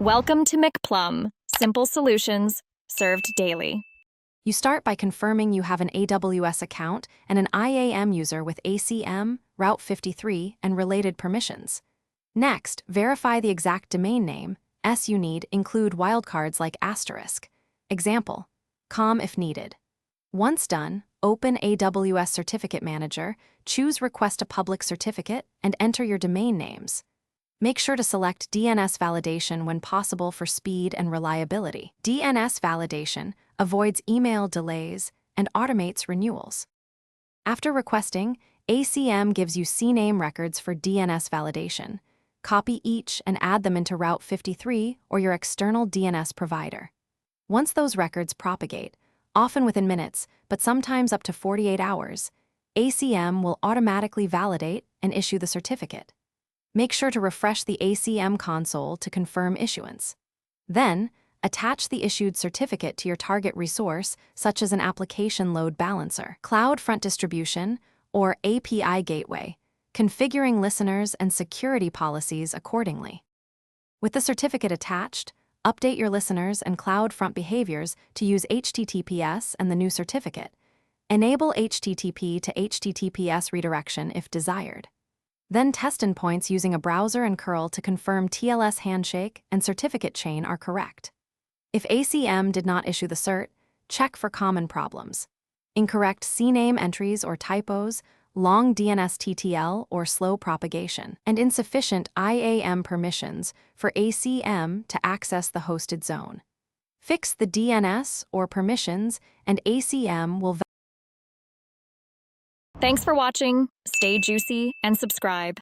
Welcome to McPlum, simple solutions served daily. You start by confirming you have an AWS account and an IAM user with ACM, Route 53, and related permissions. Next, verify the exact domain name you need, include wildcards like asterisk. Example, com if needed. Once done, open AWS Certificate Manager, choose Request a Public Certificate, and enter your domain names. Make sure to select DNS validation when possible for speed and reliability. DNS validation avoids email delays and automates renewals. After requesting, ACM gives you CNAME records for DNS validation. Copy each and add them into Route 53 or your external DNS provider. Once those records propagate, often within minutes, but sometimes up to 48 hours, ACM will automatically validate and issue the certificate. Make sure to refresh the ACM console to confirm issuance. Then, attach the issued certificate to your target resource, such as an application load balancer, CloudFront distribution, or API gateway, configuring listeners and security policies accordingly. With the certificate attached, update your listeners and CloudFront behaviors to use HTTPS and the new certificate. Enable HTTP to HTTPS redirection if desired. Then test endpoints using a browser and curl to confirm TLS handshake and certificate chain are correct. If ACM did not issue the cert, check for common problems: incorrect CNAME entries or typos, long DNS-TTL or slow propagation, and insufficient IAM permissions for ACM to access the hosted zone. Fix the DNS or permissions, and ACM will. Thanks for watching. Stay juicy and subscribe.